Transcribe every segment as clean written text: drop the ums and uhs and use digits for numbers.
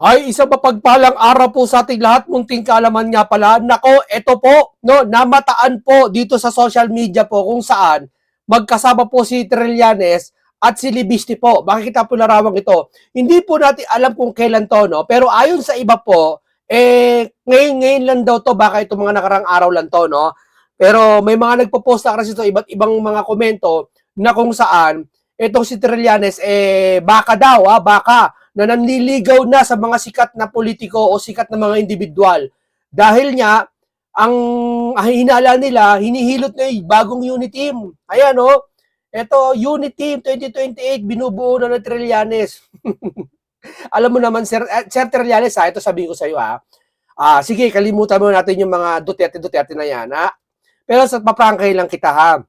Ay, isang mapagpalang araw po sa ating lahat. Munting kaalaman nga pala. Nako, eto po, no, namataan po dito sa social media po kung saan magkasama po si Trillanes at si Libiste po. Makikita po larawang ito. Hindi po natin alam kung kailan to, no? Pero ayon sa iba po, ngayon lang daw to, baka itong mga nakarang araw lang to, no? Pero may mga nagpo-post na kasi ito, iba't ibang mga komento na kung saan itong si Trillanes, baka daw, baka na nanliligaw na sa mga sikat na politiko o sikat na mga individual. Dahil nga, ang hinala nila, hinihilot na yung bagong unit team. Ayan, oh. Ito, unit team 2028, binubuo na ng Trillanes. Alam mo naman, Sir Trillanes, ito sabihin ko sa iyo, sige, kalimutan mo natin yung mga Duterte na yan, ha? Pero sa paprangkay lang kita, ha?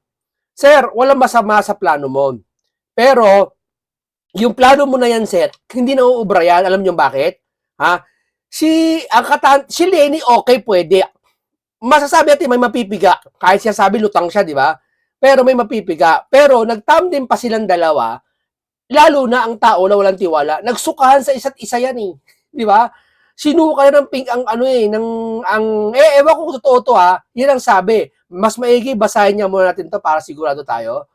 Sir, walang masama sa plano mo. Pero, yung plano mo na yan, sir, hindi na uubra yan. Alam niyo bakit? Ha? Si Lenny, okay, pwede. Masasabi natin may mapipiga. Kahit siya sabi, lutang siya, di ba? Pero may mapipiga. Pero nagtandem pa silang dalawa, lalo na ang tao na walang tiwala, nagsukahan sa isa't isa yan eh. Di ba? Sinuka na ng pink ang ano eh, ewan ko kung totoo to ha, yan ang sabi. Mas maigi, basahin niya muna natin to para sigurado tayo.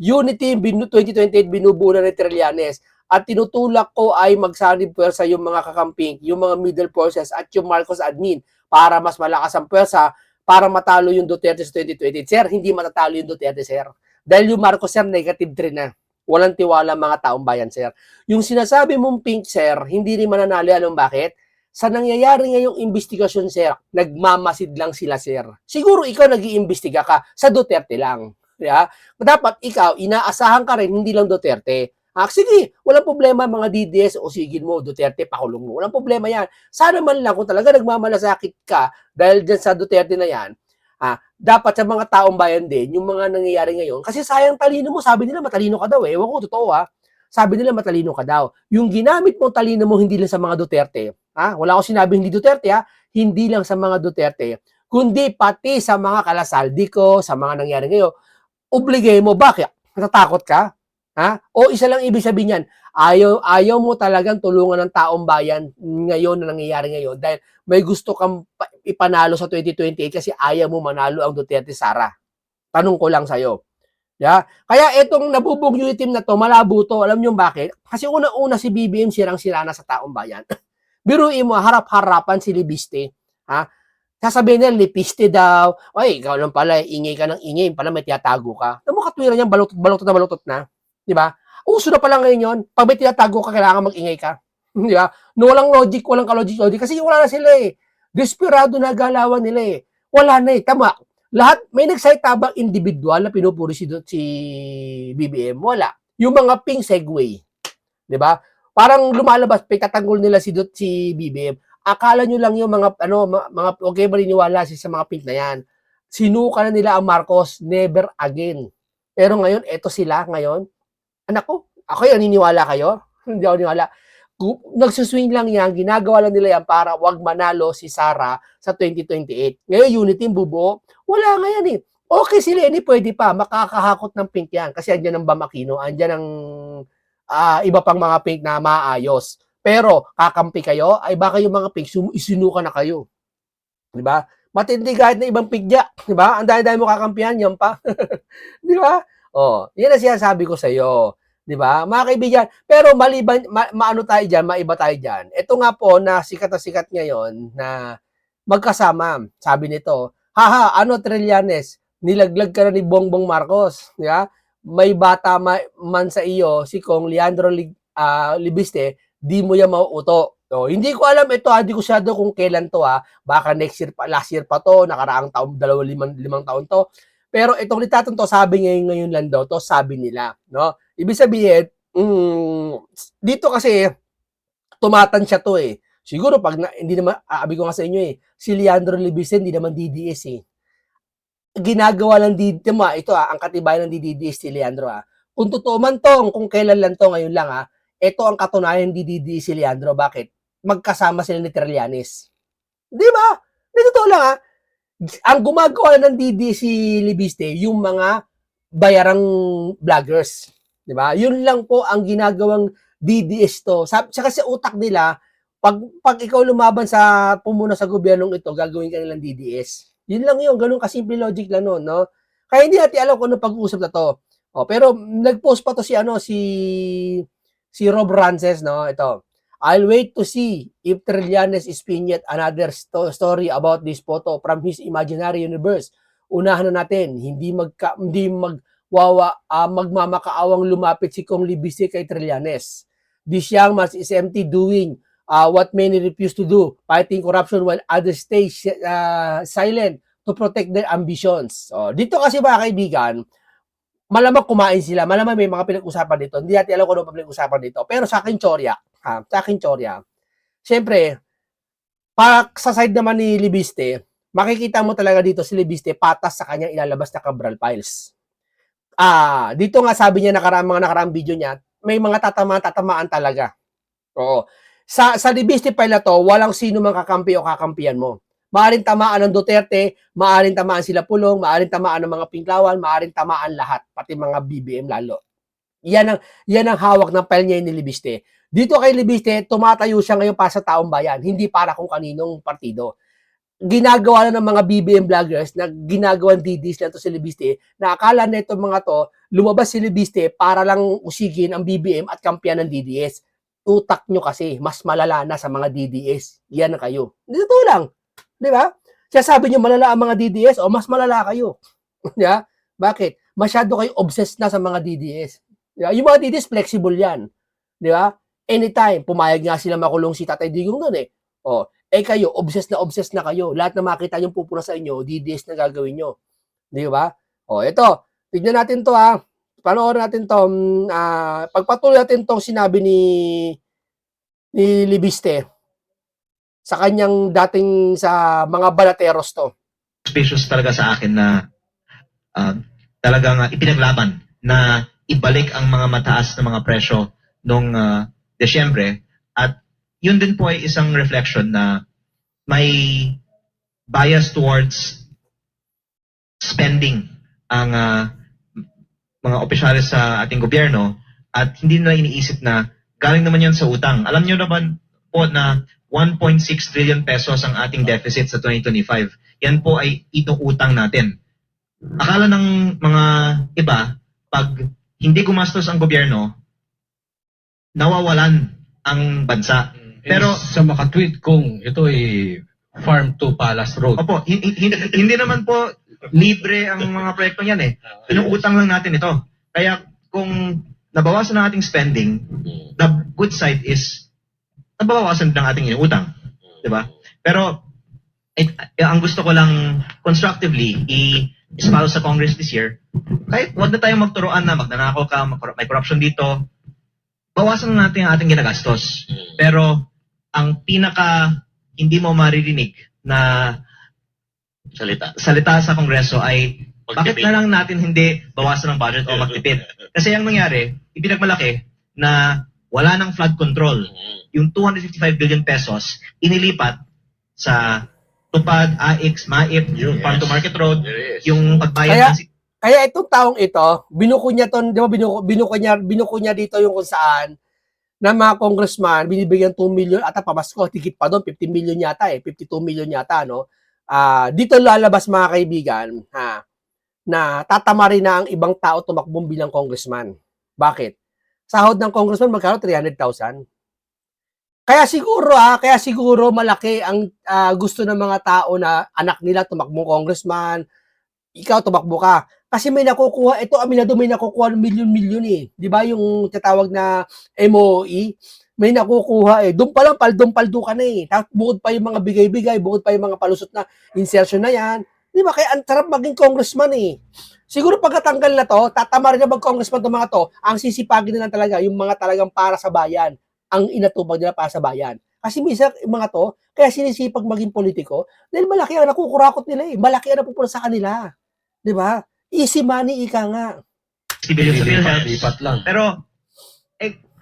Unity 2028 binubuo na ni Trillanes at tinutulak ko ay magsanib pwersa yung mga kakamping, yung mga middle forces at yung Marcos admin para mas malakas ang pwersa para matalo yung Duterte sa 2028. Sir, hindi matatalo yung Duterte, sir. Dahil yung Marcos, sir, negative 3 na. Walang tiwala mga taong bayan, sir. Yung sinasabi mong pink, sir, hindi rin mananalo. Alam bakit? Sa nangyayari ngayong investigasyon, sir, nagmamasid lang sila, sir. Siguro ikaw nag-iimbestiga ka, sa Duterte lang. Yeah? Dapat ikaw, inaasahan ka rin, hindi lang Duterte. Sige, walang problema mga DDS o sigil mo, Duterte, pakulong mo. Walang problema yan. Sana man lang kung talaga nagmamalasakit ka dahil dyan sa Duterte na yan, dapat sa mga taong bayan din, yung mga nangyayari ngayon, kasi sayang talino mo, sabi nila matalino ka daw eh. Ewan ko, totoo sabi nila matalino ka daw. Yung ginamit mong talino mo hindi lang sa mga Duterte, wala akong sinabi hindi Duterte hindi lang sa mga Duterte, kundi pati sa mga kalasaldi ko, sa mga nangyari ngayon, obligay mo. Bakit? Natatakot ka? O isa lang ibig sabihin yan, ayaw mo talagang tulungan ng taong bayan ngayon na nangyayari ngayon dahil may gusto kang ipanalo sa 2028 kasi ayaw mo manalo ang Duterte Sara. Tanong ko lang sa'yo. Yeah? Kaya itong nabubog yung team na to, malabo to. Alam niyo bakit? Kasi una-una si BBM sirang-sira na sa taong bayan. Biruin mo, harap-harapan si Libiste. Sasabihin nila, lipiste daw. Ay, ikaw lang pala, ingay ka ng ingay, pala may tiyatago ka. Alam mo, katwiran yan, balutot na. Di ba? Uso na pala ngayon yun. Pag may tiyatago ka, kailangan mag-ingay ka. Di ba? No, walang logic, walang ka-logic. Kasi wala na sila eh. Desperado na galawan nila eh. Wala na eh. Tama. Lahat, may nagsalita bang individual na pinupuri si BBM? Wala. Yung mga pink segue. Di ba? Parang lumalabas, pitatanggol nila si BBM. Akala nyo lang yung mga okay maniniwala sa mga pink na yan. Sinuka na nila ang Marcos, never again. Pero ngayon, eto sila ngayon. Anak ko, ako yung naniniwala kayo? Hindi ako naniniwala. Nagsuswing lang yan, ginagawa lang nila yan para wag manalo si Sara sa 2028. Ngayon, unity bubuo. Wala nga yan eh. Okay si Lenny, pwede pa. Makakahakot ng pink yan. Kasi andyan ang Bam Aquino, andyan ang iba pang mga pink na maayos. Pero kakampi kayo, ay baka yung mga pig isinuka na kayo. Di ba? Matindi kahit na ibang pigya. Di ba? Ang dahil mo kakampihan, yan pa. Di ba? Yan ang sinasabi ko sa iyo. Di ba? Mga kaibigan, pero maliban, maano tayo dyan, maiba tayo dyan. Ito nga po na sikat ngayon na magkasama. Sabi nito, Trillanes, nilaglag ka na ni Bongbong Marcos. Di ba? May bata man sa iyo, si Kong Leandro Libiste, di mo yan mauuto. Hindi ko alam ito, hindi ko syado kung kailan to Baka next year pa, last year pa to, nakaraang taon, 5 taon to. Pero itong litatong to, sabi ngayon lang daw to, sabi nila. No? Ibig sabihin, dito kasi, tumatansya to eh. Siguro pag hindi naman, abi ko nga sa inyo si Leandro Libiste, hindi naman DDS eh. Ginagawa lang ito ang katibayan ng DDS si Leandro Kung totoo man to, kung kailan lang to, ngayon lang ito ang katunayan ni DDD si Leandro. Bakit? Magkasama sila ni Trillanes. Di ba? Totoo lang Ang gumagawa ng DD si Libiste, yung mga bayarang vloggers. Di ba? Yun lang po ang ginagawang DDS to. Saka sa utak nila, Pag ikaw lumaban sa pumuna sa gobyernong ito, gagawin ka nilang DDS. Yun lang yun, ganun kasimple logic lang nun, no? Kaya hindi natin alam kung ano pag-uusap na to. Pero nag-post pa to si Rob Rances, no? Ito. I'll wait to see if Trillanes is spin yet another story about this photo from his imaginary universe. Unahan na natin, magmamakaawang lumapit si Kong Libisi kay Trillanes. This young man is empty doing what many refuse to do, fighting corruption while others stay silent to protect their ambitions. Dito kasi mga kaibigan, malamang kumain sila, malamang may mga pinag-usapan dito. Hindi natin alam kung ano pinag-usapan dito. Pero sa akin, Chorya, siyempre, sa side naman ni Libiste, makikita mo talaga dito si Libiste patas sa kanyang ilalabas na Cabral Files. Dito nga sabi niya mga nakaraang video niya, may mga tatamaan talaga. Oo. Sa Libiste file na to, walang sino mang kakampi o kakampiyan mo. Maaring tamaan ng Duterte, maaring tamaan sila Pulong, maaring tamaan ng mga Pinklawan, maaring tamaan lahat, pati mga BBM lalo. Yan ang hawak ng file niya ni Libiste. Dito kay Libiste, tumatayo siya ngayon para sa taong bayan, hindi para kung kaninong partido. Ginagawa na ng mga BBM vloggers na ginagawang DDs lang to si Libiste, na akala na itong mga to, lumabas si Libiste para lang usigin ang BBM at kampiyan ng DDS. Utak nyo kasi, mas malala na sa mga DDS. Yan na kayo. Dito lang. Di ba? Siya sabi nyo, malala ang mga DDS, o mas malala kayo. Yeah? Bakit? Masyado kayo obsessed na sa mga DDS. Yeah? Yung mga DDS, flexible yan. Di ba? Anytime, pumayag nga sila makulong si Tatay Digong nun eh. Kayo, obsessed na kayo. Lahat na makita yung pupuna sa inyo, DDS na gagawin nyo. Di ba? Ito, tignan natin to panoorin natin to. Pagpatuloy natin tong sinabi ni Libiste sa kanyang dating sa mga balateros to. Suspicious talaga sa akin na talagang ipinaglaban na ibalik ang mga mataas na mga presyo noong Desyembre, at yun din po ay isang reflection na may bias towards spending ang mga opisyalis sa ating gobyerno, at hindi na iniisip na galing naman yan sa utang. Alam niyo naman po na 1.6 trillion pesos ang ating deficit sa 2025. Yan po ay utang natin. Akala ng mga iba, pag hindi gumastos ang gobyerno, nawawalan ang bansa. Pero sa makatweet kung ito ay Farm to Palace Road. Opo, hindi naman po libre ang mga proyekto yan eh. Inuutang lang natin ito. Kaya kung nabawasan ang ating spending, the good side is nabawasan din ang ating inuutang. Diba? Pero ang gusto ko lang constructively i-follow sa Congress this year, kahit wag na tayong magturuan na magnanakaw ka, may corruption dito, bawasan na natin ang ating ginagastos. Pero ang pinaka hindi mo maririnig na salita sa Kongreso ay bakit na lang natin hindi bawasan ng budget o magtipid? Kasi ang nangyari, ipinagmalaki na wala ng flood control. Yung 255 billion pesos inilipat sa Tupad, AX, MAIP, Farm to Market Road, yung pagbayad ng kaya itong taong ito, binuko niya to, di ba binuko niya dito yung kung saan na mga congressman binibigyan 2 million at pamasko, tikit pa doon 50 million yata 52 million yata no. Dito lalabas mga kaibigan na tatama rin na ang ibang tao tumakbong bilang congressman. Bakit? Sahod ng congressman magkano 300,000. Kaya siguro malaki ang gusto ng mga tao na anak nila tumakbong congressman, ikaw tumakbo ka. Kasi may nakukuha, ito aminado may nakukuha ng milyon-milyon eh. Di ba yung tatawag na MOE? May nakukuha eh. Doon pa lang, paldo ka na eh. Tapos bukod pa yung mga bigay-bigay, bukod pa yung mga palusot na insertion na yan. Di ba? Kaya ang sarap maging congressman eh. Siguro pagkatanggal na to, tatama rin na mag-congressman itong mga to, ang sisipagin na lang talaga yung mga talagang para sa bayan, ang inatubag nila para sa bayan. Kasi minsan yung mga to, kaya sinisipag maging politiko, dahil malaki ang nakukurakot nila eh. Malaki ang napupunta sa kanila. Di ba? Easy money, ika nga. billion sa PhilHealth. Lipat lang. Pero,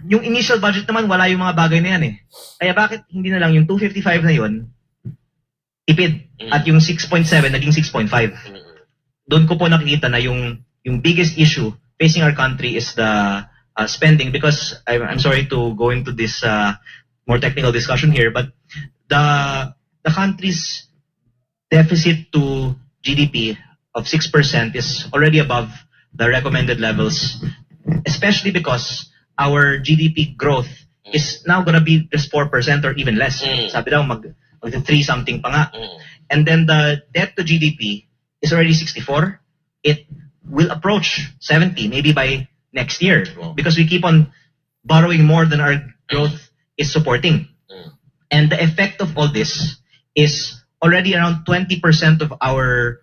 yung initial budget naman, wala yung mga bagay na yan eh. Kaya bakit hindi na lang yung 255 na yun, tipid, at yung 6.7 naging 6.5. Doon ko po nakikita na yung biggest issue facing our country is the spending, because I'm sorry to go into this more technical discussion here, but the country's deficit to GDP of 6% is already above the recommended levels, especially because our GDP growth is now gonna be just 4% or even less. Sabi daw mag 3 something pa nga. And then the debt to GDP is already 64. It will approach 70 maybe by next year because we keep on borrowing more than our growth is supporting. And the effect of all this is already around 20% of our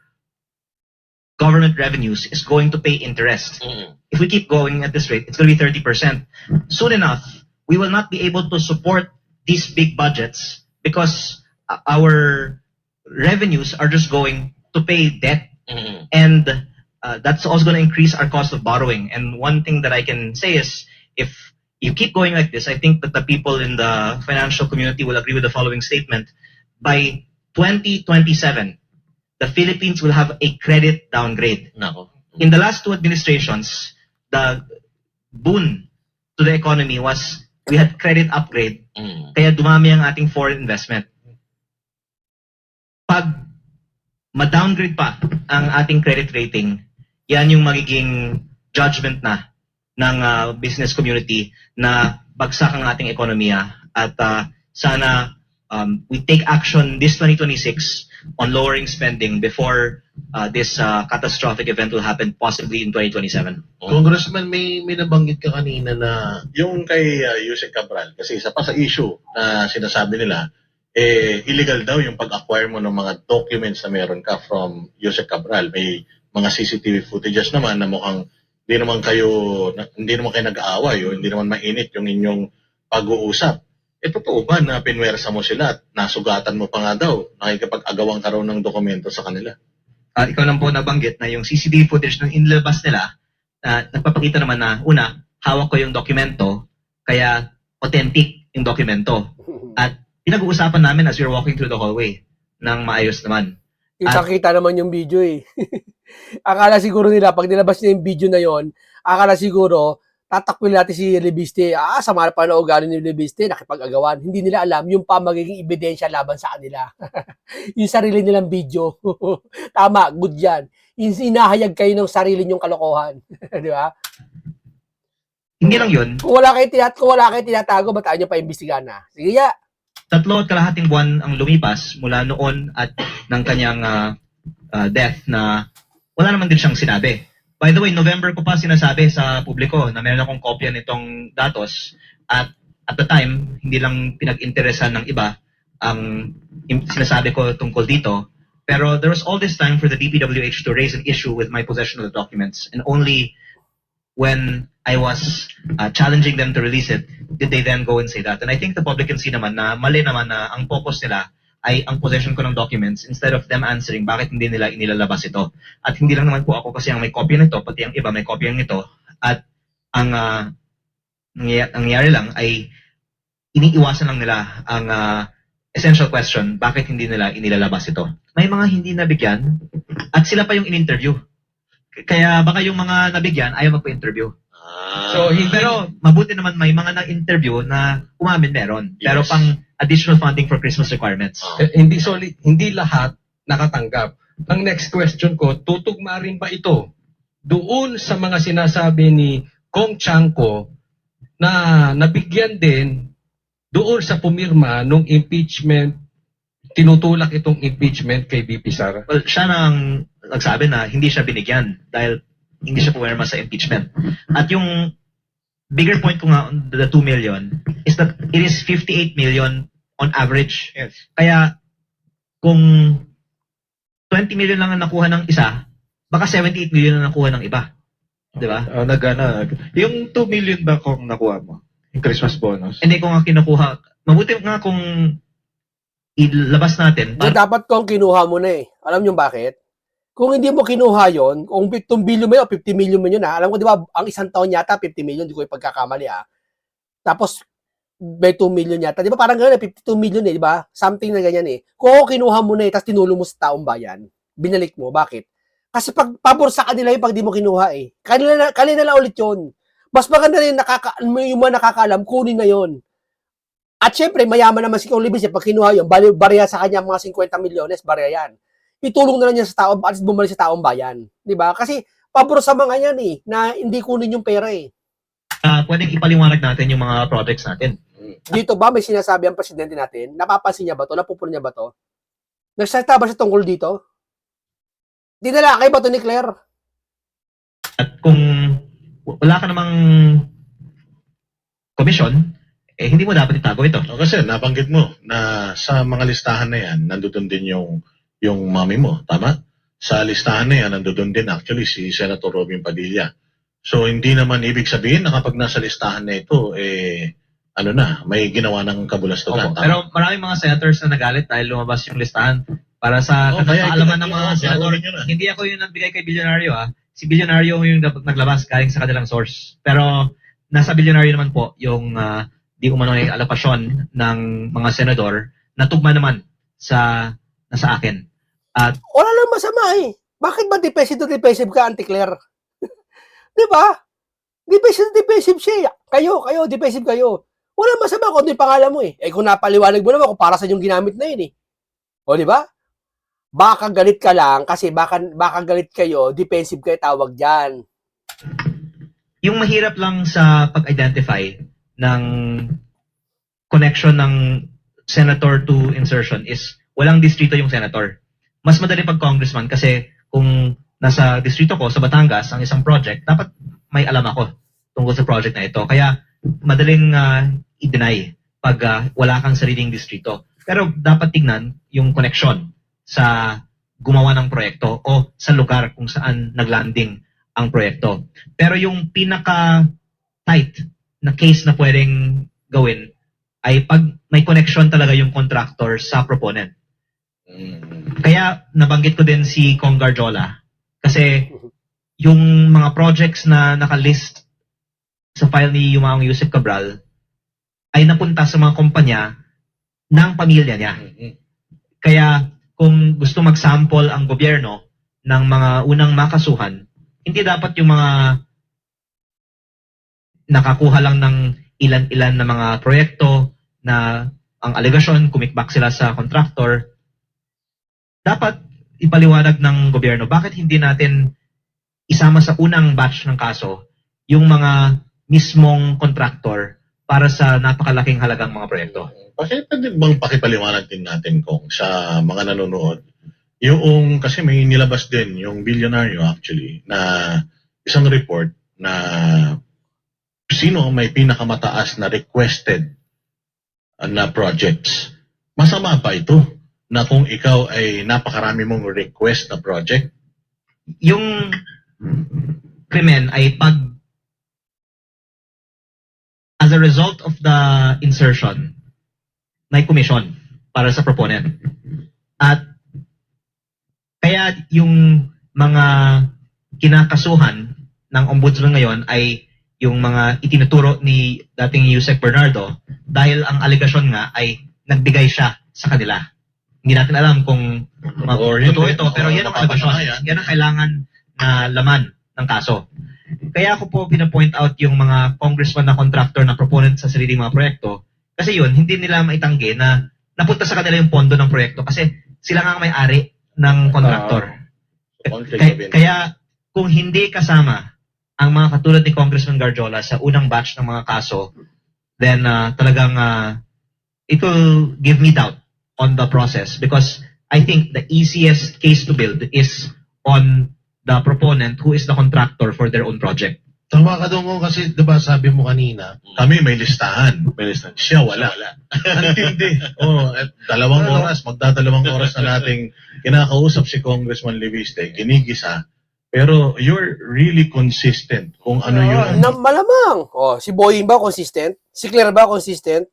government revenues is going to pay interest. If we keep going at this rate, it's going to be 30%. Soon enough, we will not be able to support these big budgets because our revenues are just going to pay debt. And that's also going to increase our cost of borrowing. And one thing that I can say is if you keep going like this, I think that the people in the financial community will agree with the following statement. By 2027, the Philippines will have a credit downgrade. Nako. In the last 2 administrations, the boon to the economy was we had credit upgrade, kaya dumami ang ating foreign investment. Pag ma-downgrade pa ang ating credit rating, yan yung magiging judgment na ng business community na bagsak ang ating ekonomiya at sana we take action this 2026 on lowering spending before this catastrophic event will happen possibly in 2027. Congressman, may nabanggit ka kanina na yung kay Yusek Cabral, kasi isa pa sa issue na sinasabi nila, illegal daw yung pag-acquire mo ng mga documents na meron ka from Yusek Cabral. May mga CCTV footages naman na mukhang hindi naman kayo nag-aaway o hindi naman mainit yung inyong pag-uusap. Totoo ba na pinwersa mo sila at nasugatan mo pa nga daw, nakikipag-agawang ka raw ng dokumento sa kanila? Ikaw lang po nabanggit na yung CCTV footage na inilabas nila, nagpapakita naman na una, hawak ko yung dokumento, kaya authentic yung dokumento. At pinag-uusapan namin as we were walking through the hallway ng maayos naman. Kita naman yung video eh. Akala siguro nila, pag nilabas niya yung video na yon, akala siguro, tatakwil natin si Lebiste. Sama pa na ugali ni Lebiste, nakipag-agawan. Hindi nila alam yung pa magiging ebidensya laban sa kanila. Yung sarili nilang video. Tama, good yan. Inahayag kayo ng sarili nyong kalokohan. Di ba? Hindi lang yun. Kung wala kayo tinatago, ba't ayaw nyo pa imbestigahan na? Sige ya. 3.5 buwan ang lumipas mula noon at ng kanyang death na wala naman din siyang sinabi. By the way, November ko pa sinasabi sa publiko na meron akong kopya nitong datos at at the time, hindi lang pinag-interesan ng iba ang sinasabi ko tungkol dito. Pero there was all this time for the DPWH to raise an issue with my possession of the documents, and only when I was challenging them to release it, did they then go and say that. And I think the public can see naman na mali naman na ang focus nila ay ang possession ko ng documents instead of them answering bakit hindi nila inilalabas ito. At hindi lang naman po ako kasi ang may kopya nito, pati ang iba may kopya nito. At ang nangyayari lang ay iniiwasan lang nila ang essential question, bakit hindi nila inilalabas ito. May mga hindi nabigyan at sila pa yung in-interview. Kaya baka yung mga nabigyan ayaw magpa-interview. So, pero mabuti naman may mga na-interview na umamin meron. Pero Yes. pang additional funding for Christmas requirements. Hindi lahat nakatanggap. Ang next question ko, tutugma rin ba ito doon sa mga sinasabi ni Kong Chanco na nabigyan din doon sa pumirma nung impeachment, tinutulak itong impeachment kay BP Sara? Well, siya nang nagsabi na hindi siya binigyan dahil hindi siya pumirma sa impeachment. At yung bigger point ko nga on the 2 million is that it is 58 million on average. Yes. Kaya kung 20 million lang ang nakuha ng isa, baka 78 million ang nakuha ng iba. Di ba? Yung 2 million ba kung nakuha mo? Yung Christmas bonus? Hindi ko nga kinukuha. Mabuti nga kung ilabas natin. So, dapat kung kinuha mo na eh. Alam nyo bakit? Kung hindi mo kinuha yon, kung 2 billion mo yun, 50 million mo yun ha. Alam ko, di ba, ang isang taon yata, 50 million, di ko ipagkakamali ha. Tapos, may 2 million yata. Di ba parang gano'n, 52 million eh, di ba? Something na ganyan eh. Kung kinuha mo na eh, tapos tinulong mo sa taong bayan, binalik mo, bakit? Kasi pag pabor sa kanila yung pag di mo kinuha eh. Kanila na ulit yun. Mas maganda na yung mga nakakaalam, kunin na yon. At syempre, mayaman naman si Kong Libis, pag kinuha yun, barya sa kanya mga 50 milyones, barya yan. Itulong na lang niya sa tao, at bumalik sa taong bayan. Di ba? Kasi, pabor sa mga yan na hindi kunin yung pera Pwedeng ipaliwanag natin yung mga projects natin. Dito ba may sinasabi ang presidente natin? Napapansin niya ba to? Napupuno niya ba to? Nagsalita ba siya tungkol dito? Dinala kay ba to ni Claire? At kung wala ka namang commission, hindi mo dapat itago ito. Kasi nabanggit mo na sa mga listahan na yan, nandoon din yung mami mo, tama? Sa listahan na yan, nandoon din actually si Senator Robin Padilla. So hindi naman ibig sabihin na kapag nasa listahan na ito, may ginawa ng kabulastugan. Opo, pero maraming mga senators na nagalit dahil lumabas yung listahan para sa kaya kaalaman ng mga ito, senador. gawin nyo na. Hindi ako yung nagbigay kay Bilyonaryo Si Bilyonaryo yung naglabas galing sa kanilang source. Pero nasa Bilyonaryo naman po yung di umano yung alokasyon ng mga senador na tugma naman nasa akin. At Wala lang masama Bakit ba defensive ka, Auntie Claire? Di ba? Defensive siya. Kayo, defensive kayo. Wala masama kung ano yung pangalan mo kung napaliwanag mo naman kung para sa yung ginamit na yun O, di ba? Baka galit ka lang kasi baka galit kayo, defensive kayo tawag dyan. yung mahirap lang sa pag-identify ng connection ng senator to insertion is walang distrito yung senator. Mas madali pag congressman kasi kung nasa distrito ko sa Batangas ang isang project, dapat may alam ako tungkol sa project na ito. Kaya madaling i-deny pag wala kang sariling distrito. Pero dapat tignan yung connection sa gumawa ng proyekto o sa lugar kung saan naglanding ang proyekto. Pero yung pinaka-tight na case na pwedeng gawin ay pag may connection talaga yung contractor sa proponent. Kaya nabanggit ko din si Kong Garjola kasi yung mga projects na nakalist sa file ni Yumaong Yusek Cabral ay napunta sa mga kumpanya ng pamilya niya. Kaya kung gusto mag-sample ang gobyerno ng mga unang makasuhan, hindi dapat yung mga nakakuha lang ng ilan-ilan na mga proyekto na ang alegasyon, kumikbak sila sa contractor. Dapat ipaliwanag ng gobyerno bakit hindi natin isama sa unang batch ng kaso yung mga mismong contractor para sa napakalaking halagang mga proyekto. Bakit pwede bang pakipaliwanag din natin kung sa mga nanonood, yung kasi may nilabas din yung Bilyonaryo actually na isang report na sino ang may pinakamataas na requested na projects. Masama ba ito na kung ikaw ay napakarami mong request na project? Yung krimen ay pag as a result of the insertion, may commission para sa proponent. At kaya yung mga kinakasuhan ng ombudsman ngayon ay yung mga itinuturo ni dating Yusek Bernardo dahil ang alegasyon nga ay nagbigay siya sa kanila. Hindi natin alam kung Or totoo hindi. ito, pero yan ang alegasyon. Yan ang kailangan na laman ng kaso. Kaya ako po pinapoint out yung mga congressman na contractor na proponent sa sariling mga proyekto kasi yun, hindi nila maitanggi na napunta sa kanila yung pondo ng proyekto kasi sila nga ang may-ari ng contractor. Kaya kung hindi kasama ang mga katulad ni Congressman Garjola sa unang batch ng mga kaso, then talagang it will give me doubt on the process because I think the easiest case to build is on the proponent who is the contractor for their own project. Tama ka doon kasi, di ba sabi mo kanina, Kami may listahan. Siya wala. Antindi. Dalawang oras, magdadalawang oras na nating kinakausap si Congressman Leviste, ginigisa. Pero you're really consistent kung ano yung... Malamang. Si Boying ba consistent? Si Claire ba consistent?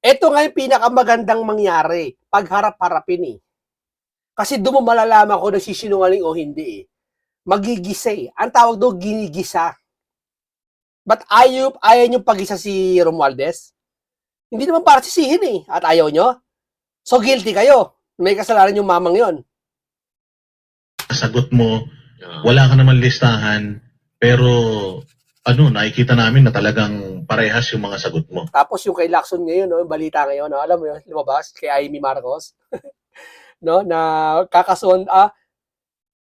Ito nga yung pinakamagandang mangyari. Pagharap-harapin Kasi doon mo malalaman kung nagsisinungaling o hindi Magigisa Ang tawag doon, ginigisa. But ayaw nyo pag-isa si Romualdez? Hindi naman para sisihin At ayaw nyo? So guilty kayo. May kasalanan yung mamang yon. Sagot mo, wala ka naman listahan, pero nakikita namin na talagang parehas yung mga sagot mo. Tapos yung kay Lacson ngayon, no, yung balita ngayon, no, alam mo yun, lumabas kay Amy Marcos, no, na kakasuhan,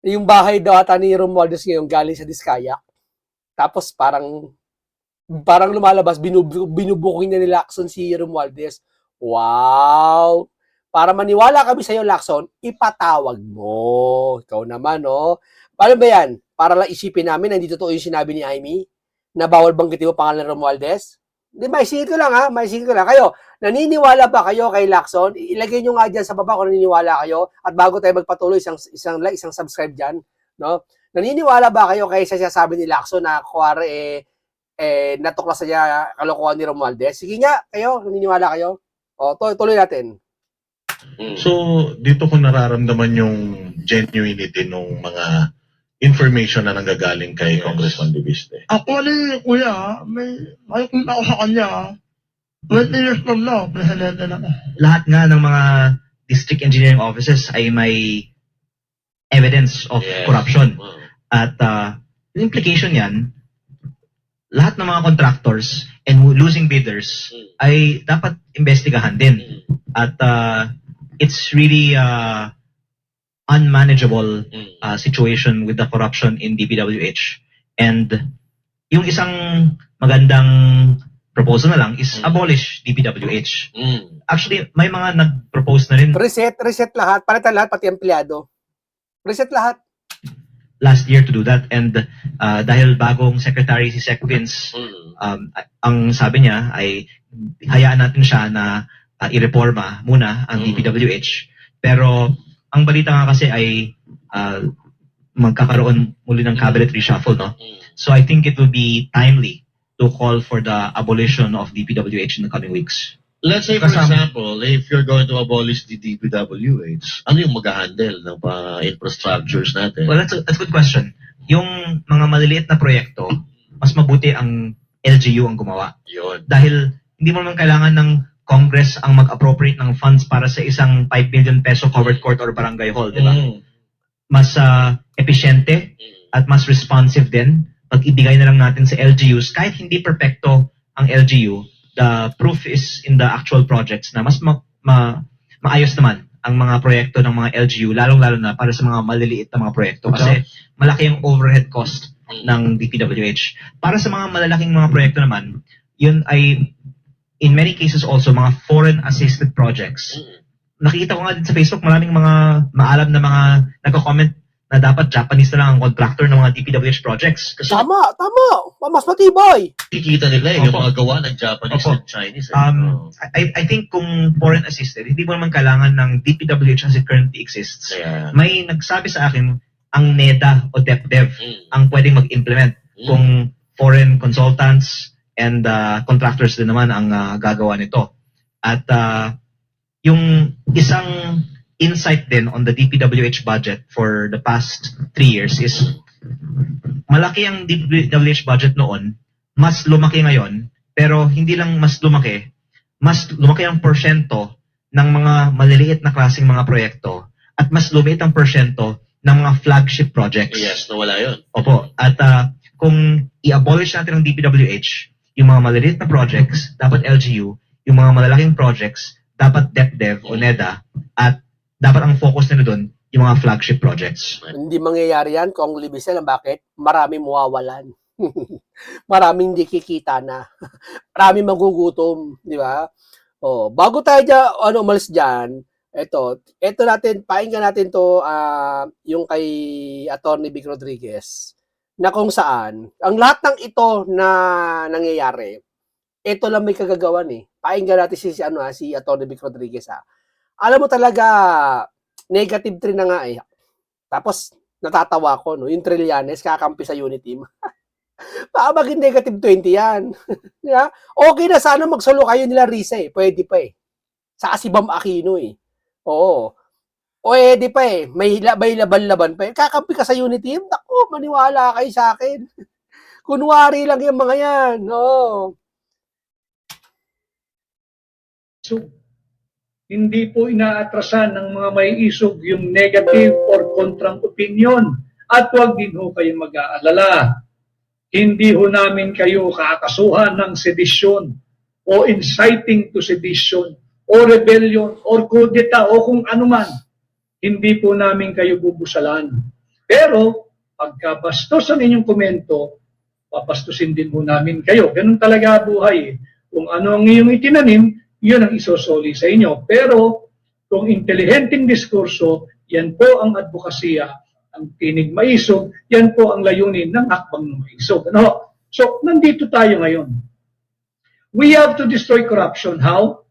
yung bahay daw ata ni Romualdez ngayon galing sa Diskaya. Tapos parang lumalabas, binubuking na ni Lacson si Romualdez. Wow! Para maniwala kami sa iyo, Lacson, ipatawag mo. Ikaw naman, no? Paano ba yan? Para lang isipin namin na hindi totoo yung sinabi ni Amy na bawal banggitin mo pangalan ng Romualdez? Di, maisingit ko lang ha, maisingit ko lang. Kayo, naniniwala ba kayo kay Lacson? Ilagay nyo nga dyan sa baba kung naniniwala kayo. At bago tayo magpatuloy, isang like, isang subscribe dyan. No? Naniniwala ba kayo kay sa sabi ni Lacson na kuwari natuklasan niya kalokohan ni Romualdez? Sige nga, kayo, naniniwala kayo? O, tuloy natin. So, dito ko nararamdaman yung genuinity ng mga information na nanggagaling kay Congressman Dubiste. Actually, kuya, may nakikita ko sa kanya, 20 years from now, presidente na ako. Lahat nga ng mga district engineering offices ay may evidence of corruption. At yung implication yan, lahat ng mga contractors and losing bidders ay dapat investigahan din. At it's really unmanageable situation with the corruption in DPWH. And yung isang magandang proposal na lang is abolish DPWH. Actually, may mga nag-propose na rin Reset lahat, palitan lahat, pati empleyado. Reset lahat. last year to do that. And dahil bagong secretary si Sec Vince, ang sabi niya ay hayaan natin siya na i-reforma muna ang DPWH. Pero ang balita nga kasi ay magkakaroon muli ng cabinet reshuffle, no? So I think it will be timely to call for the abolition of DPWH in the coming weeks. Let's say, for example, if you're going to abolish the DPWH, ano yung mag-handle ng infrastructures natin? Well, that's a good question. Yung mga maliliit na proyekto, mas mabuti ang LGU ang gumawa. Yun. Dahil hindi mo naman kailangan ng Congress ang mag-appropriate ng funds para sa isang 5 billion peso covered court or barangay hall, di ba? Mas epesyente at mas responsive din pag ibigay na lang natin sa LGUs. Kahit hindi perfecto ang LGU, the proof is in the actual projects na mas maayos naman ang mga proyekto ng mga LGU, lalong-lalo na para sa mga maliliit na mga proyekto. Kasi malaki yung overhead cost ng DPWH. Para sa mga malalaking mga proyekto naman, yun ay in many cases also mga foreign assisted projects. Nakikita ko nga din sa Facebook, maraming mga maalam na mga nagko-comment na dapat Japanese na lang ang contractor ng mga DPWH projects. Kasi Tama. Mas matibay. kikita nila yung Opo. mga gawa ng Japanese Opo. and Chinese. I think kung foreign assisted, hindi mo naman kailangan ng DPWH as it currently exists. Kaya, May nagsabi sa akin, ang NEDA o DepDev ang pwedeng mag-implement kung foreign consultants and contractors din naman ang gagawa nito. At yung isang insight din on the DPWH budget for the past 3 years is malaki ang DPWH budget noon, mas lumaki ngayon, pero hindi lang mas lumaki ang porsyento ng mga maliliit na klaseng mga proyekto at mas lumiit ang porsyento ng mga flagship projects. yes, nawala yun. Opo. At kung i-abolish natin ang DPWH, yung mga maliliit na projects, dapat LGU, yung mga malalaking projects, dapat DepDev o NEDA, at dapat ang focus nila doon, yung mga flagship projects. Hindi mangyayari yan kung libisel. Bakit? Maraming mawawalan. Maraming hindi kikita na. Maraming magugutom. Di ba? Oh, bago tayo umalis dyan, ito natin, painggan natin to yung kay Attorney Vic Rodriguez na kung saan, ang lahat ng ito na nangyayari, ito lang may kagagawan eh. Painggan natin si Attorney Vic Rodriguez Alam mo talaga, negative 3 na nga eh. Tapos, natatawa ko, no? Yung Trillanes, kakampi sa unit team. Baka maging negative 20 yan. Yeah? Okay na sana magsolo kayo nila Risa eh. Pwede pa eh. Sa si Bam Aquino eh. Oo. Pwede pa eh. May laban-laban pa eh. Kakampi ka sa unit team? Naku, maniwala kayo sa akin. Kunwari lang yung mga yan. Oo. So, hindi po inaatrasan ng mga may isog yung negative or kontrang opinion. At huwag din ho kayong mag-aalala. Hindi ho namin kayo kakasuhan ng sedisyon o inciting to sedition o rebellion or kudeta o kung ano man. Hindi po namin kayo bubusalan. Pero pagka bastos ang inyong komento, papastusin din po namin kayo. Ganun talaga buhay. Kung ano ang iyong itinanim, yun ang isosoli sa inyo. Pero kung intelihenteng diskurso, yan po ang advokasya, ang tinig maisog, yan po ang layunin ng hakbang ng maisog. Ano? So, nandito tayo ngayon. We have to destroy corruption. How?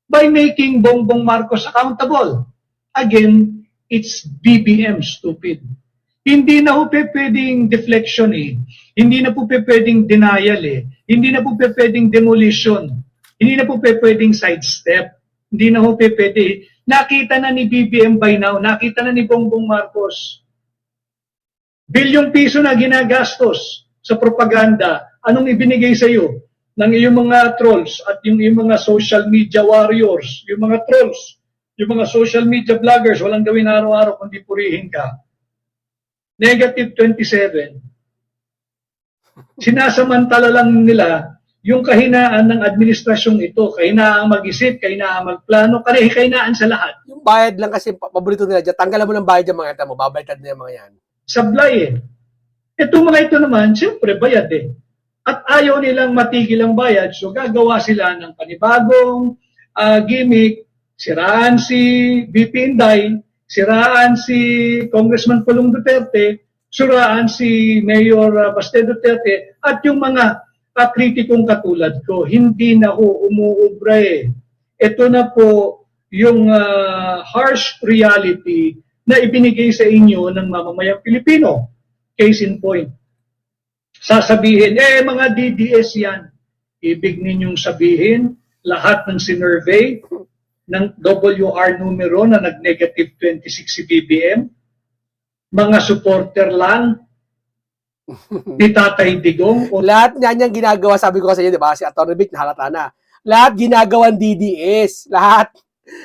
By making Bongbong Marcos accountable. Again, it's BBM, stupid. Hindi na po pwedeng deflection eh. Hindi na po pwedeng denial eh. Hindi na po pwedeng demolition. Hindi na po pwedeng sidestep. Hindi na po pwede. Nakita na ni BBM by now, nakita na ni Bongbong Marcos. Bilyong piso na ginagastos sa propaganda. Anong ibinigay sa iyo ng iyong mga trolls at yung iyong mga social media warriors, yung mga trolls, yung mga social media vloggers, walang gawin araw-araw kundi purihin ka. Negative 27. Sinasamantala lang nila yung kahinaan ng administrasyong ito, kahinaan mag-isip, kahinaan magplano, kahinaan sa lahat. Yung bayad lang kasi, paborito nila dyan. Tanggalan mo ng bayad yung mga ito mo. Babaytad na yung mga yan. Sablay eh. Itong mga ito naman, siyempre bayad eh. At ayaw nilang matigil ang bayad, so gagawa sila ng panibagong gimmick, siraan si BP Inday, siraan si Congressman Pulong Duterte, siraan si Mayor Baste Duterte, at yung mga kritikong katulad ko, hindi na ho umuubra eh. Ito na po yung harsh reality na ibinigay sa inyo ng mamamayang Pilipino. Case in point. Sasabihin, mga DDS yan. Ibig ninyong sabihin, lahat ng sinurvey ng WR numero na nag-negative 26 si BBM, mga supporter lang ni Tatay Digong. Lahat niyan yung ginagawa, sabi ko sa inyo, di ba? Si Atty. Vic, nahalata na. Lahat ginagawan DDS. Lahat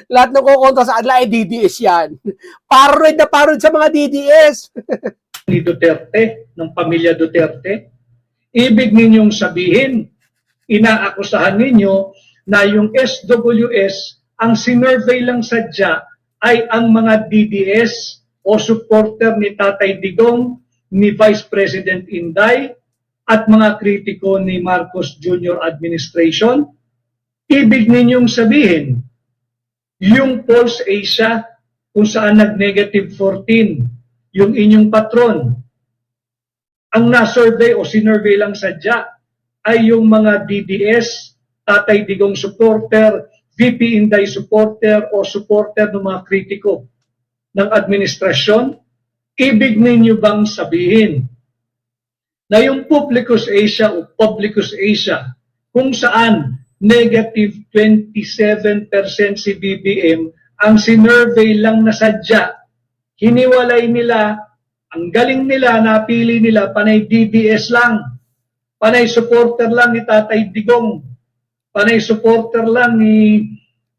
ng kukontra sa adla ay DDS yan. Paranoid na paranoid sa mga DDS. Ni Duterte, ng pamilya Duterte. Ibig ninyong sabihin, inaakusahan ninyo na yung SWS, ang sinurvey lang sadya ay ang mga DDS o supporter ni Tatay Digong, ni Vice President Inday, at mga kritiko ni Marcos Jr. Administration. Ibig ninyong sabihin, yung Pulse Asia, kung saan nag-negative 14, yung inyong patron, ang na-survey o sinurvey lang sadya ay yung mga DDS, Tatay Digong supporter, VP Inday supporter o supporter ng mga kritiko ng administrasyon. Ibig ninyo bang sabihin na yung Publicus Asia o Publicus Asia kung saan negative 27% si BBM, ang sinurvey lang na sadya, hiniwalay nila, ang galing nila, napili nila, panay DDS lang, panay supporter lang ni Tatay Digong, panay supporter lang ni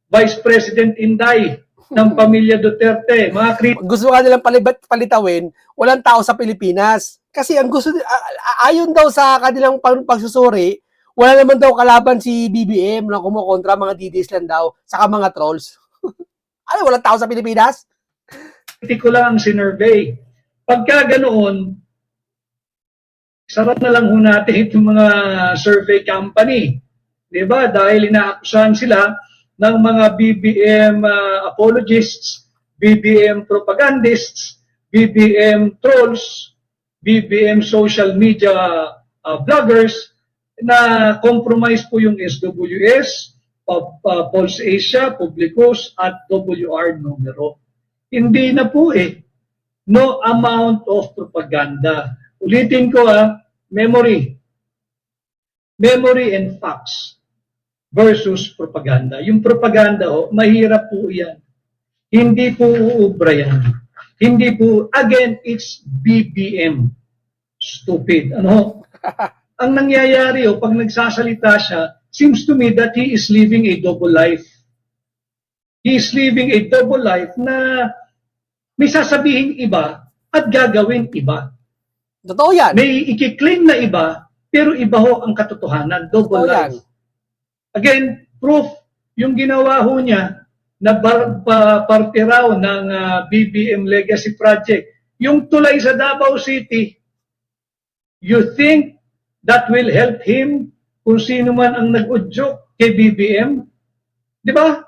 Vice President Inday ng pamilya Duterte. Mga Gusto nga nilang palitawin, walang tao sa Pilipinas. Kasi ang gusto, ayon daw sa kanilang pagsusuri, wala naman daw kalaban si BBM na kumukontra, mga DDS lang daw, saka mga trolls. Ano, walang tao sa Pilipinas? kritiko lang ang sinurvey. Pagka ganoon, sarap na lang ho natin itong mga survey company. Diba? Dahil inaakusahan sila ng mga BBM apologists, BBM propagandists, BBM trolls, BBM social media bloggers na compromise po yung SWS, Pulse Asia, Publicus, at WR numero. Hindi na po eh. No amount of propaganda. Ulitin ko memory. Memory and facts versus propaganda. Yung propaganda, mahirap po yan. Hindi po uubra yan. Hindi po, again, it's BBM. Stupid. Ano? Ang nangyayari, pag nagsasalita siya, seems to me that he is living a double life. He is living a double life na may sasabihin iba at gagawin iba. Totoo yan. May ikiklaim na iba, pero iba ho ang katotohanan. Double Totoo yan. life. Again, proof, yung ginawa ho niya na parte raw ng BBM Legacy Project. Yung tulay sa Davao City, you think that will help him kung sino man ang nag-udyok kay BBM? Di ba?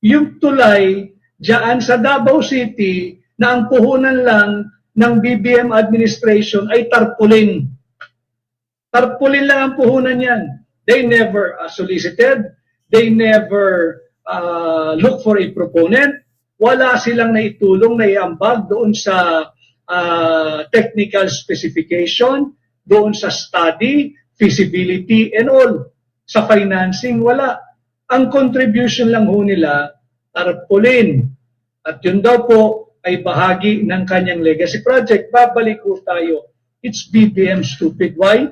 Yung tulay diyan sa Davao City na ang puhunan lang ng BBM administration ay tarpaulin. Tarpaulin lang ang puhunan yan. They never solicited. They never look for a proponent. Wala silang naitulong, naiambag doon sa technical specification, doon sa study, feasibility, and all. Sa financing, wala. Ang contribution lang ho nila, tarpaulin. At yun daw po ay bahagi ng kanyang legacy project. Babalik po tayo. It's BBM stupid. Why?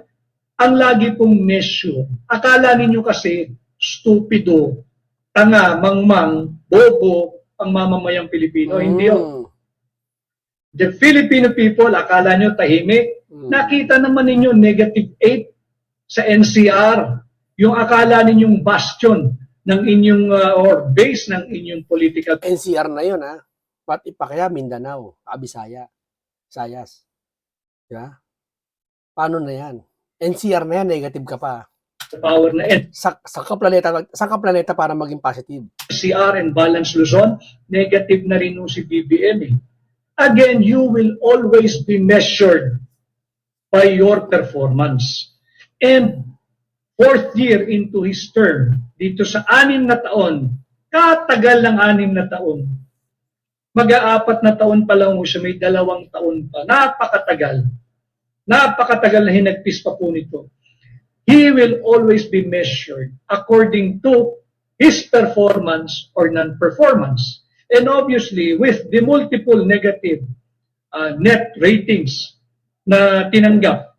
Ang lagi pong measure. Akala ninyo kasi stupido, tanga, mangmang, bobo ang mamamayang Pilipino. Hindi yun. The Filipino people, akala nyo tahimik. Nakita naman ninyo negative 8 sa NCR. Yung akala ninyong bastion ng inyong or base ng inyong political. NCR na yun, ha? Pati pa kaya Mindanao, Bisaya, Sayas. Diba? Paano na yan? NCR na yan, negative ka pa. Power na Sa planeta para maging positive. NCR and Balance Luzon, negative na rin si BBM. Again, you will always be measured by your performance. And fourth year into his term, dito sa 6 na taon, katagal ng 6 na taon, mag-4 na taon pa lang siya, may 2 taon pa. Napakatagal. Napakatagal na hinagpis pa po nito. He will always be measured according to his performance or non-performance. And obviously, with the multiple negative net ratings na tinanggap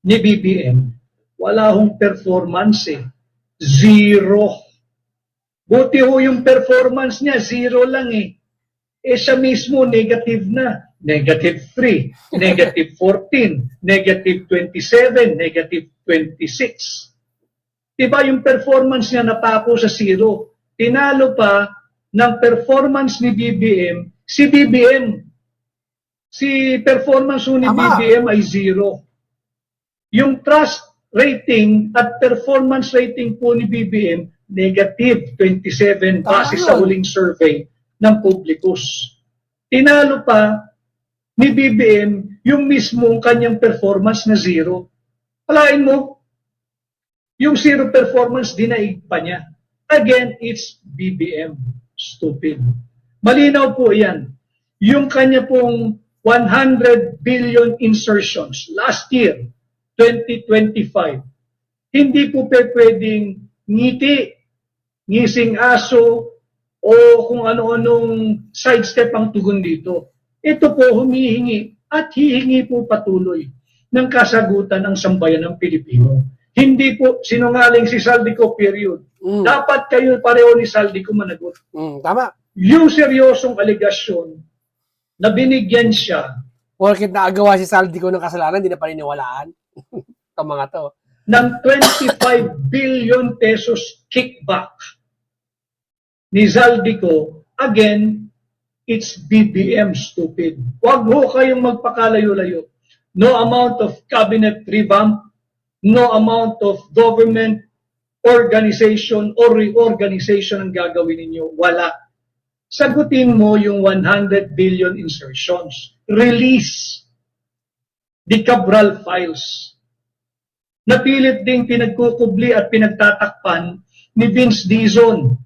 ni BBM, wala hong performance eh. Zero. Buti ho yung performance niya, zero lang eh. Eh siya mismo negative na. Negative 3, negative 14, negative 27, negative 26. Diba yung performance niya napako sa zero? Tinalo pa ng performance ni BBM, si BBM. Si performance ni BBM ay zero. Yung trust rating at performance rating po ni BBM, negative 27 base sa huling survey ng Publicus. Tinalo pa ni BBM yung mismong kanyang performance na zero. Alain mo, yung zero performance dinaig pa niya. Again, it's BBM. Stupid. Malinaw po yan. Yung kanya pong 100 billion insertions last year, 2025, hindi po pwedeng ngiti, ngising aso, o kung ano-anong sidestep ang tugon dito. Ito po humihingi at hihingi po patuloy ng kasagutan ng sambayan ng Pilipino. Hindi po sinungaling si Saldico, period. Dapat kayo pareho ni Saldico managot. Tama. Yung seryosong aligasyon na binigyan siya Porkit naagawa si Saldico ng kasalanan, hindi na paniniwalaan. Ito mga to. ng 25 billion pesos kickback ni Saldico, again, it's BBM stupid. Huwag ho kayong magpakalayo-layo. No amount of cabinet revamp, no amount of government organization or reorganization ang gagawin ninyo. Wala. Sagutin mo yung 100 billion insertions. Release the Cabral files. Napilit ding pinagkukubli at pinagtatakpan ni Vince Dizon,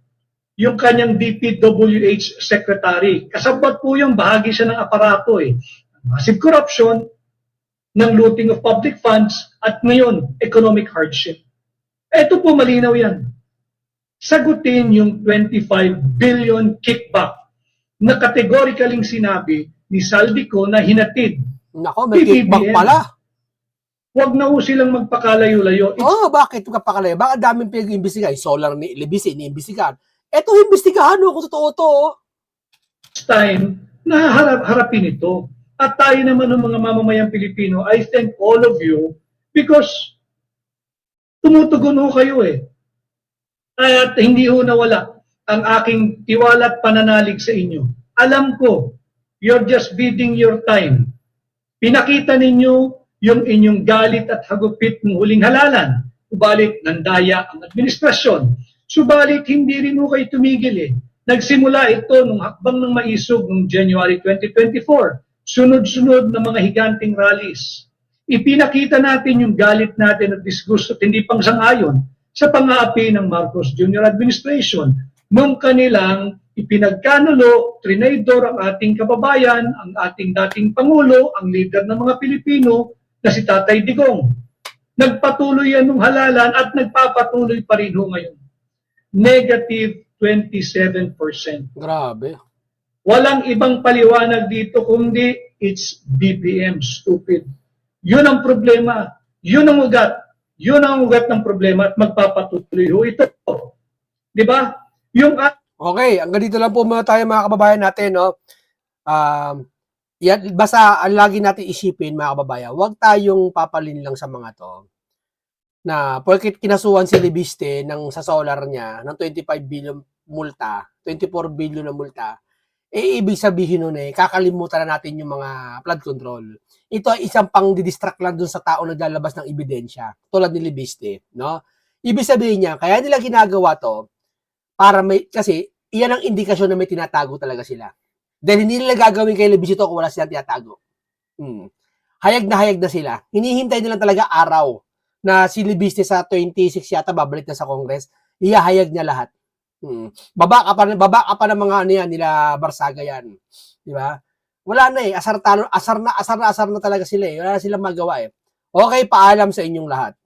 yung kanyang DPWH secretary. Kasabot po yung bahagi siya ng aparato eh. Massive corruption, ng looting of public funds, at ngayon, economic hardship. Ito po malinaw yan. Sagutin yung 25 billion kickback na categorically sinabi ni Saldico na hinatid. Nako, may kickback pala. Huwag na ho silang magpakalayo-layo. Bakit kapakalayo? Baka daming pinag-imbestigahan. Solar ni Libisi, iniimbestigahan. Eto, imbestigahan kung totoo to. It's time na harapin ito. At tayo naman ng mga mamamayang Pilipino, I thank all of you because tumutugon ho kayo eh. At hindi ho nawala ang aking tiwala at pananalig sa inyo. Alam ko, you're just bidding your time. Pinakita ninyo yung inyong galit at hagupit ng huling halalan. Subalit, nandaya ang administrasyon. Subalit, hindi rin ho kayo tumigil eh. Nagsimula ito nung hakbang ng maisog noong January 2024. Sunod-sunod na mga higanting rallies. Ipinakita natin yung galit natin at disgusto at hindi pang sangayon sa pang-aapi ng Marcos Jr. Administration nung kanilang ipinagkanulo, trinador ang ating kababayan, ang ating dating Pangulo, ang leader ng mga Pilipino na si Tatay Digong. Nagpatuloy yan nung halalan at nagpapatuloy pa rin ho ngayon. Negative 27%. Grabe. Walang ibang paliwanag dito kundi it's BBM, stupid. Yun ang problema. Yun ang ugat. Yun ang ugat ng problema at magpapatuloy ho ito. Di ba? Yung Okay, hanggang dito lang po muna tayo mga kababayan natin, no? Yan, basta ang lagi natin isipin mga kababayan, huwag tayong papalin lang sa mga to na porket kinasuhan si Libiste sa solar niya ng 25 billion multa, 24 billion na multa, eh ibig sabihin nun kakalimutan na natin yung mga flood control. Ito ay isang pang didistract lang dun sa tao naglalabas ng ebidensya, tulad ni Libiste, no? Ibig sabihin niya, kaya nila ginagawa to, para kasi iyan ang indikasyon na may tinatago talaga sila. Dahil hindi nila gagawin kay Libiste to kung wala silang tinatago. Hayag na sila. Hinihintay nila talaga araw na si Libiste sa 26 yata babalik na sa Congress, ihahayag niya lahat. Baba ka pa ng mga ano yan, nila Barsaga yan. Di ba? Wala na asar na talaga sila Wala na silang magawa Okay, paalam sa inyong lahat.